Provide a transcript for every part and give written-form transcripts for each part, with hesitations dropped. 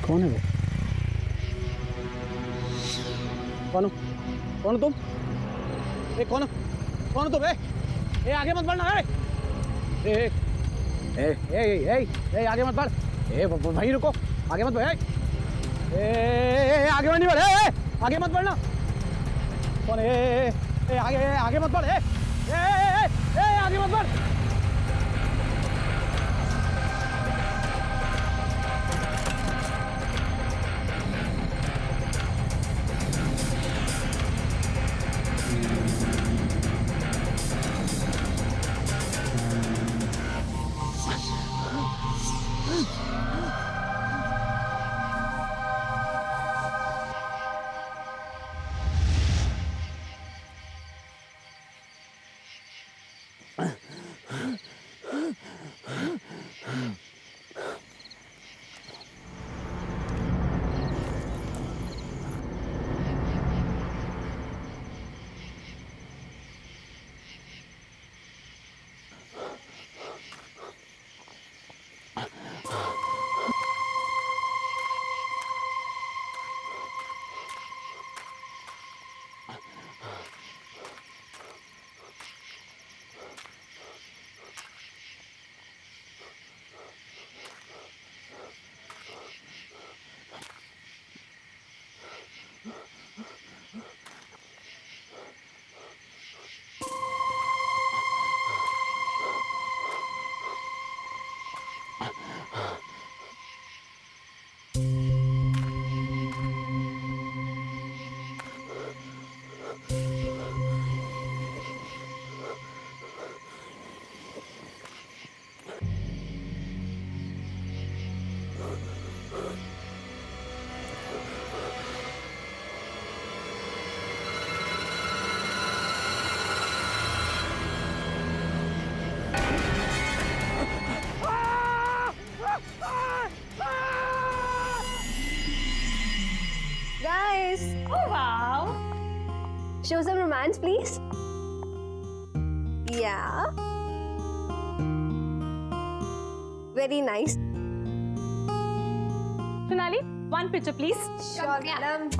कौन है वो? कौन हो? कौन हो तुम? कौन हो? कौन हो तुम? आगे मत बढ़ना। आगे मत बढ़। वहीं रुको, आगे मत बढ़। आगे नहीं बढ़। आगे मत बढ़ना। कौन है? आगे मत बढ़। आगे मत बढ़। Guys, Oh wow! show some romance, please. Yeah. Very nice. Sonali, one picture please. Sure, madam.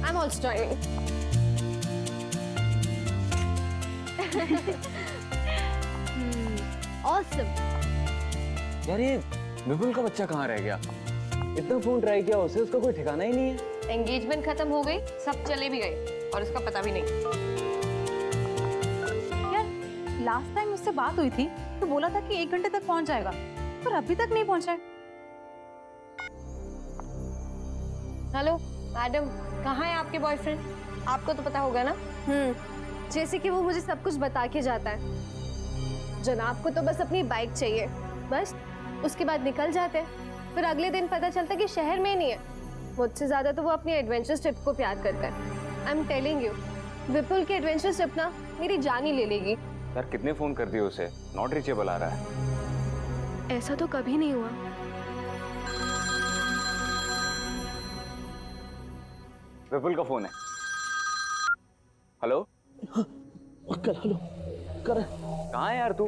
I'm also joining. Awesome. यार ये विपुल का बच्चा कहाँ रह गया? इतना फोन ट्राई किया उसे, उसका कोई ठिकाना ही नहीं है। एंगेजमेंट खत्म हो गई, सब चले भी गए और उसका पता भी नहीं। यार लास्ट टाइम उससे बात हुई थी तो बोला था कि 1 घंटे तक पहुंच जाएगा, पर अभी तक नहीं पहुंचा है। हेलो मैडम, कहाँ है आपके बॉयफ्रेंड? आपको तो पता होगा ना। जैसे कि वो मुझे सब कुछ बता के जाता है। जनाब को तो बस अपनी बाइक चाहिए, बस उसके बाद निकल जाते हैं। फिर अगले दिन पता चलता कि शहर में ही नहीं है। मुझसे ज्यादा तो वो अपनी एडवेंचर ट्रिप को प्यार करता है। आई एम टेलिंग यू, विपुल की एडवेंचर ट्रिप ना मेरी जान ही ले लेगी। यार कितने फोन कर दिए उसे, नॉट रीचेबल आ रहा है। ऐसा तो कभी नहीं हुआ। विपुल का फोन है। हेलो हेलो कर, कहाँ है यार तू?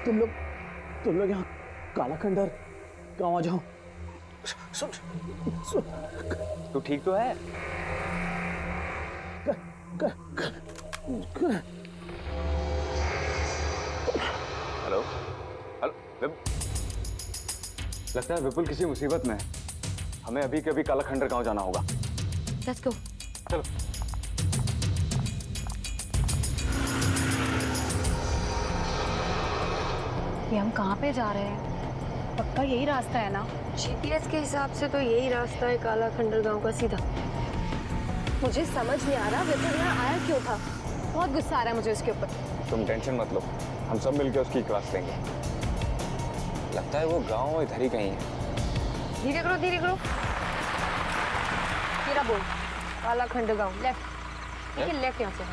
तुम लोग यहाँ काला खंडर गाँव आ जाओ। सुन सुन, तू ठीक तो है? हेलो हेलो, लगता है विपुल किसी मुसीबत में है। हमें अभी के अभी काला खंडर गाँव जाना होगा। Let's go. चलो। ये हम कहाँ पे जा रहे हैं? पक्का यही रास्ता है ना? जीपीएस के हिसाब से तो यही रास्ता है काला खंडर गांव का सीधा। मुझे समझ नहीं आ रहा विपुल यहाँ आया क्यों था। बहुत गुस्सा आ रहा है मुझे उसके ऊपर। तुम टेंशन मत लो, हम सब मिलकर उसकी क्लास लेंगे। लगता है वो गांव इधर ही कहीं है। धीरे करो धीरे करो। तेरा बोल, काला खंडर गांव लेफ्ट। ठीक है, लेफ्ट यहाँ से।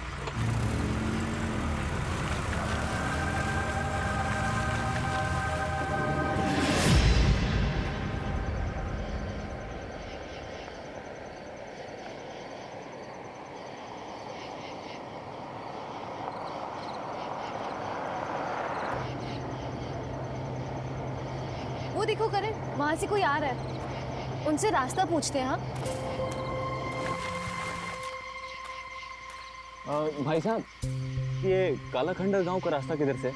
देखो करण, वहां से कोई आ रहा है, उनसे रास्ता पूछते हैं। हाँ भाई साहब, ये काला खंडर गांव का रास्ता किधर से?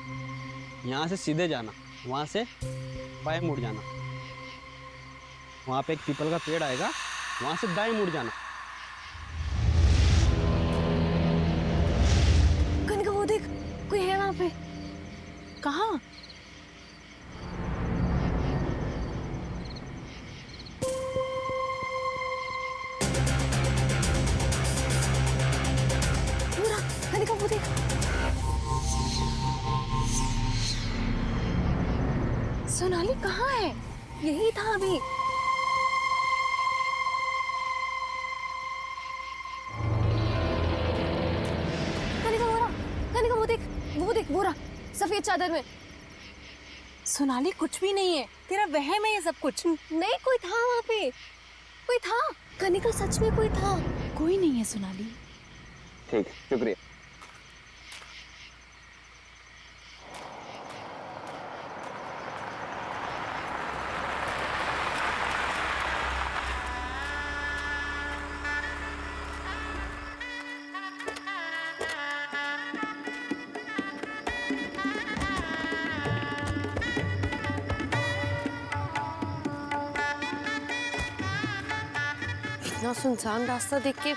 यहाँ से सीधे जाना, वहाँ से बाएं मुड़ जाना, वहाँ पे एक पीपल का पेड़ आएगा, वहाँ से दाएं मुड़ जाना। कनिका वो देख, कोई है वहां पे। कहाँ? पूरा कनिका वो देख। सोनाली कहाँ है? यही था अभी। कनिका वो रहा, कनिका वो देख, वो देख, वो रहा सफेद चादर में। सोनाली कुछ भी नहीं है, तेरा वहम है ये सब कुछ। नहीं, कोई था वहां पे, कोई था। कनिका सच में कोई था। कोई नहीं है सोनाली। ठीक, शुक्रिया। इतना सुनसान रास्ता देख के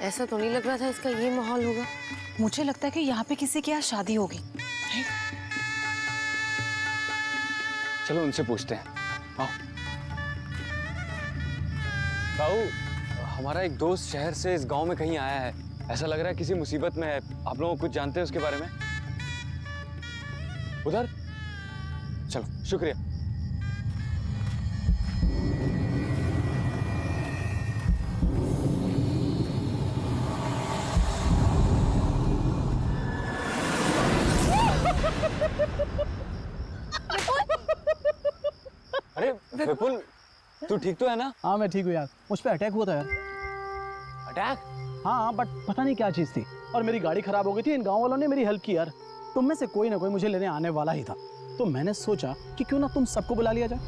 ऐसा तो नहीं लग रहा था इसका ये माहौल होगा। मुझे लगता है कि यहाँ पे किसी की आज शादी होगी। चलो उनसे पूछते हैं। आओ। ताऊ, हमारा एक दोस्त शहर से इस गांव में कहीं आया है। ऐसा लग रहा है किसी मुसीबत में है। आप लोग कुछ जानते हैं उसके बारे में? उधर? चलो, शुक्रिया। अरे विपुल, तू ठीक तो है ना? हाँ मैं ठीक हूँ यार, मुझ पे अटैक हुआ था यार। अटैक? हाँ बट पता नहीं क्या चीज़ थी, और मेरी गाड़ी खराब हो गई थी। इन गांव वालों ने मेरी हेल्प की यार। तुम में से कोई ना कोई मुझे लेने आने वाला ही था, तो मैंने सोचा कि क्यों ना तुम सबको बुला लिया जाए,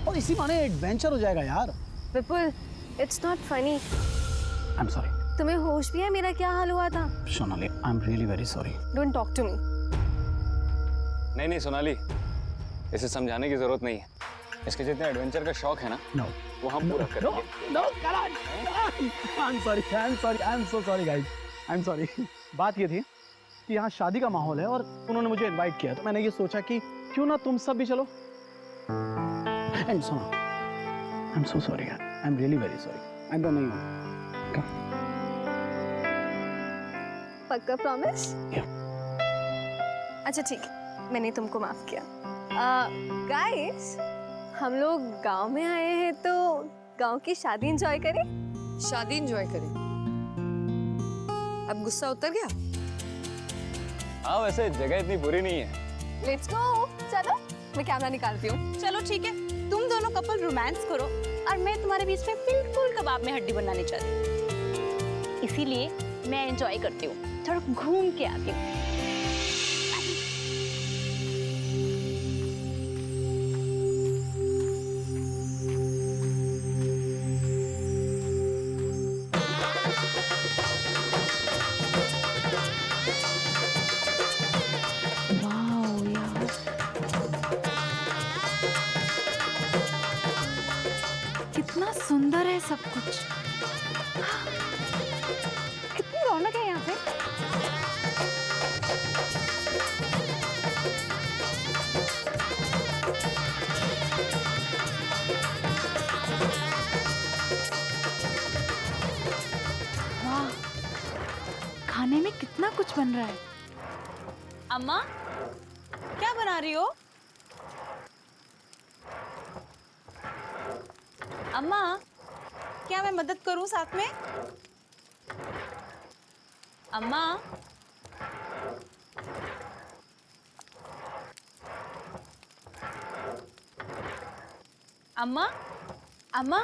और इसी बहाने एडवेंचर हो जाएगा यार। Vipul, it's not funny. I am sorry. तुम्हें होश भी है मेरा क्या हाल हुआ था? Sonali, I am really very sorry. Don't talk to me. नहीं नहीं सोनाली, इसे समझाने की जरूरत नहीं है। इसके जितने एडवेंचर का शौक है ना, नो वो हम पूरा करेंगे। No Karan, I am sorry, I am sorry, I am so sorry guys, I am sorry. बात ये थी कि यहाँ शादी का माहौल है और उन्होंने मुझे इनवाइट किया, तो मैंने ये सोचा कि क्यों ना तुम सब भी चलो। एंड सुनो, आई एम सो सॉरी यार, आई am really very sorry. I don't know you. पक्का प्रॉमिस? Yeah. अच्छा ठीक है, मैंने तुमको माफ किया। गाइस, हम लोग गांव में आए हैं तो गांव की शादी एंजॉय करें। शादी एंजॉय करें। अब गुस्सा उतर गया? हाँ वैसे जगह इतनी बुरी नहीं है। लेट्स गो, चलो मैं कैमरा निकालती हूँ। चलो ठीक है, तुम दोनों कपल रोमांस करो और मैं तुम्हारे बीच में बिल्कुल कबाब में हड्डी बनानी चाहती हूँ। इसीलिए मैं एंजॉय करती हूँ, थोड़ा घूम के आती हूँ। कितना सुंदर है सब कुछ। कितनी रौनक है यहाँ पे। वाह, खाने में कितना कुछ बन रहा है। अम्मा, क्या बना रही हो? अम्मा, क्या मैं मदद करूं साथ में? अम्मा, अम्मा, अम्मा,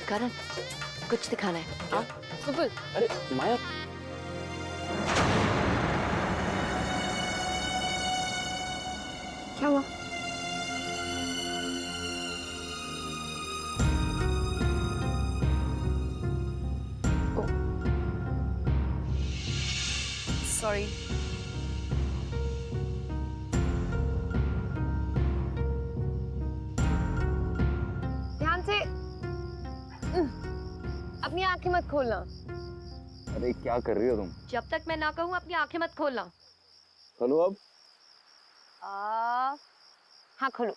करण कुछ दिखाना है। आओ। बिल्कुल। अरे माया, क्या हुआ? सॉरी। ध्यान से अपनी आंखें मत खोलना। अरे क्या कर रही हो तुम? जब तक मैं ना कहूँ अपनी आंखें मत खोलना। चलो अब। हाँ खोलो।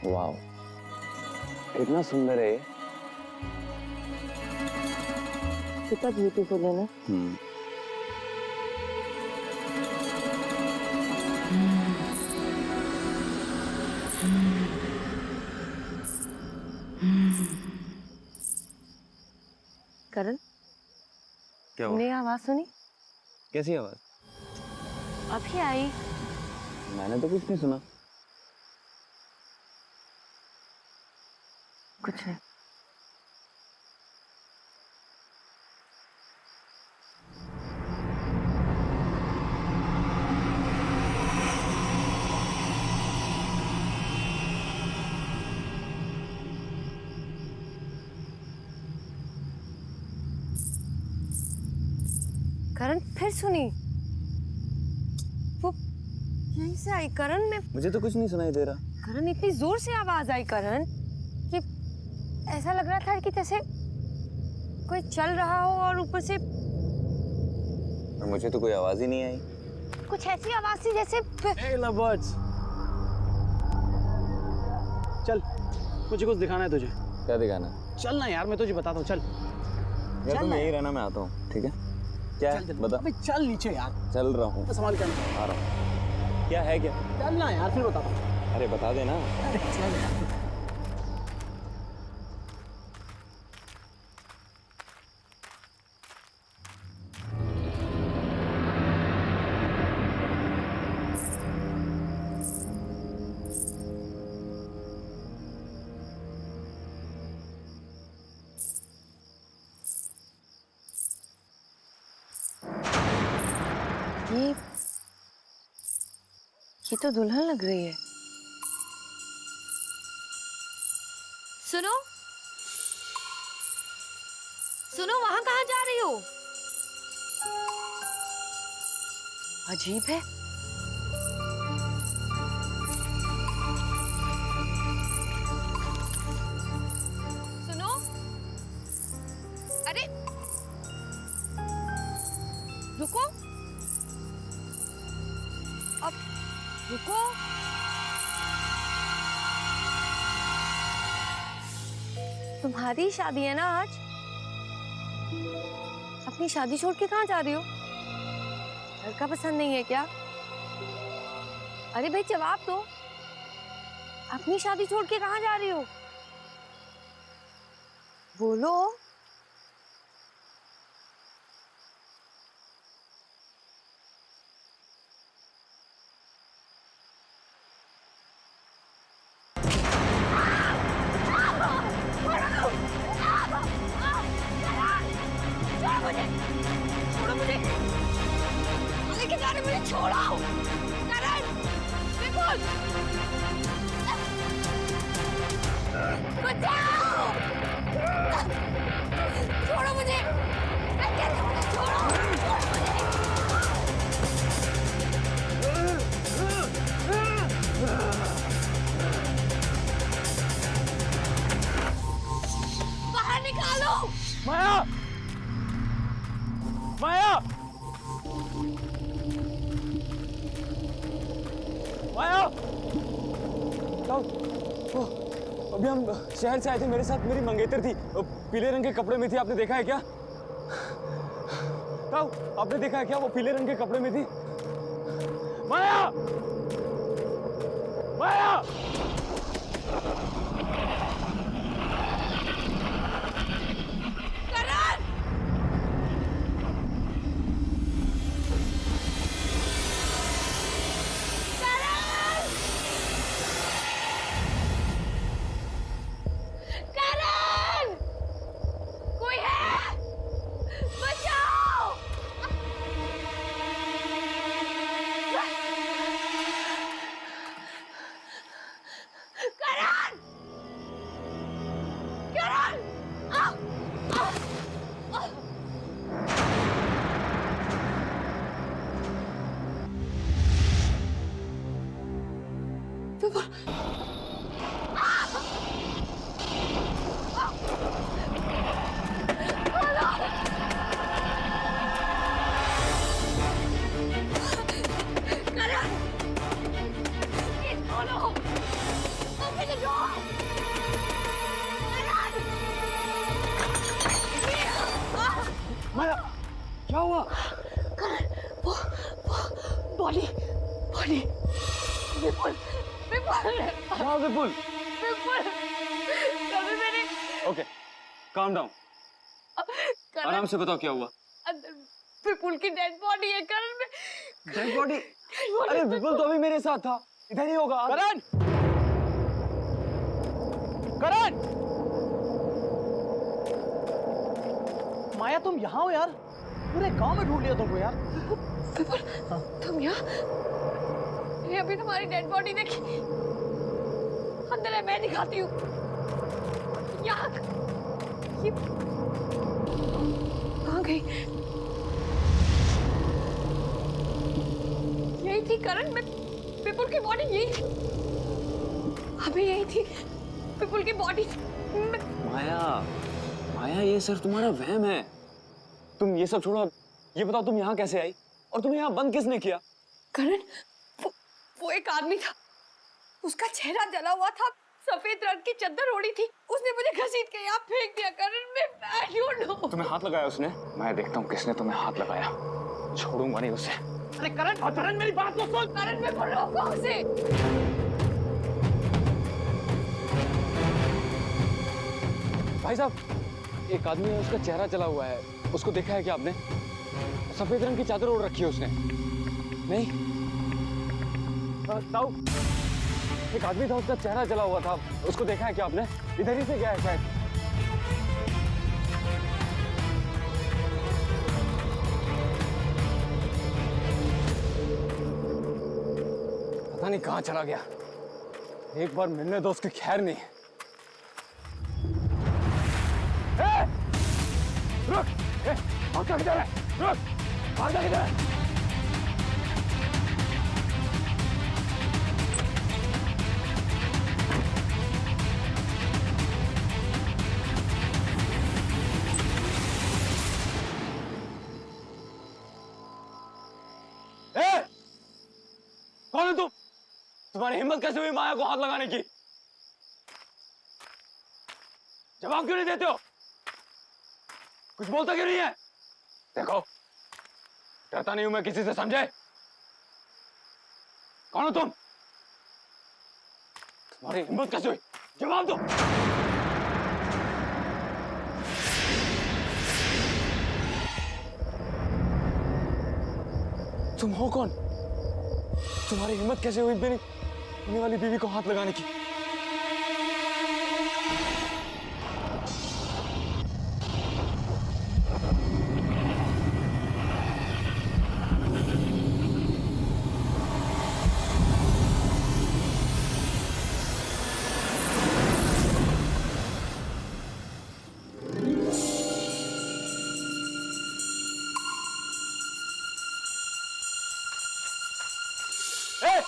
वाह, कितना सुंदर है ये। कितना ब्यूटीफुल है ना। करण, क्या हुआ? तुमने आवाज सुनी? कैसी आवाज? अभी आई। मैंने तो कुछ नहीं सुना। कुछ नहीं। करण फिर सुनी। वो यहीं से आई करण। में मुझे तो कुछ नहीं सुनाई दे रहा। करण इतनी जोर से आवाज आई करण कि ऐसा लग रहा था कि जैसे कोई चल रहा हो और ऊपर से और मुझे तो कोई आवाज ही नहीं आई। कुछ ऐसी आवाज थी जैसे Hey lovebirds, चल मुझे कुछ दिखाना है तुझे। क्या दिखाना? चल ना यार, मैं तुझे बताता हूँ। चल यार तुम ना। यहीं रहना, मैं आता हूँ। ठीक है? क्या है? बता। अबे चल नीचे यार, चल रहा हूँ। संभाल के आ रहा हूँ। क्या है क्या? चल ना यार, फिर बताता हूँ। अरे बता देना। अरे चल यार। ये तो दुल्हन लग रही है। सुनो सुनो, वहां कहाँ जा रही हो? अजीब है। सुनो, अरे रुको, अब रुको। तुम्हारी शादी है ना आज? अपनी शादी छोड़ के कहाँ जा रही हो? लड़का पसंद नहीं है क्या? अरे भाई जवाब दो। अपनी शादी छोड़ के कहाँ जा रही हो? बोलो। अभी हम शहर से आए थे, मेरे साथ मेरी मंगेतर थी, पीले रंग के कपड़े में थी, आपने देखा है क्या? ताऊ, आपने देखा है क्या वो पीले रंग के कपड़े में थी? माया! माया! माया, क्या हुआ? बॉडी बॉडी विपुल विपुल हाँ विपुल। विपुल कभी मैंने ओके, काम डाउन, आराम से बताओ क्या हुआ। अंदर विपुल की डेड बॉडी है करण में। Dead body? अरे विपुल तो अभी मेरे साथ था, इधर ही होगा। करण! करण! माया तुम यहाँ हो यार? पूरे गांव में ढूंढ लिया तुमको यार। विपुल तुम यहाँ? ये अभी तुम्हारी डेड बॉडी देखी, अंदर है, मैं दिखाती हूँ। यहाँ ये कहाँ गई? यही थी करण, मैं विपुल की बॉडी यही थी, अभी यही थी विपुल की बॉडी। माया, माया ये सिर्फ तुम्हारा वहम है। तुम ये सब छोड़ो, ये बताओ तुम यहाँ कैसे आई और तुम्हें यहाँ बंद किसने किया? करण वो एक आदमी था, उसका चेहरा जला हुआ था, सफेद रंग की चादर ओढ़ी थी, उसने मुझे घसीट के यहाँ फेंक दिया। करण मैं I don't know। तुम्हें हाथ लगाया उसने? मैं देखता हूँ किसने तुम्हें हाथ लगाया, छोड़ूंगा नहीं उसे। अरे करण, करण मेरी बात तो सुन। करण मैं बोल रहा हूँ उसे। भाई साहब, एक आदमी है, उसका चेहरा जला हुआ है, उसको देखा है क्या आपने? सफेद रंग की चादर ओढ़ रखी है उसने। नहीं? ताऊ, एक आदमी था, उसका चेहरा जला हुआ था, उसको देखा है क्या आपने? इधर ही से गया है शायद। पता नहीं कहाँ चला गया, एक बार मिलने दो, उसकी खैर नहीं। रुक! भागता किधर है? रुक! भागता किधर है? कौन है तुम? तुम्हारी हिम्मत कैसे हुई माया को हाथ लगाने की? जवाब क्यों नहीं देते हो? कुछ बोलता क्यों नहीं है? देखो, डरता नहीं हूं मैं किसी से, समझे? कौन हो तुम? तुम्हारी हिम्मत कैसे हुई? जवाब दो। तुम हो कौन? तुम्हारी हिम्मत कैसे हुई मेरी होने वाली बीवी को हाथ लगाने की? ए!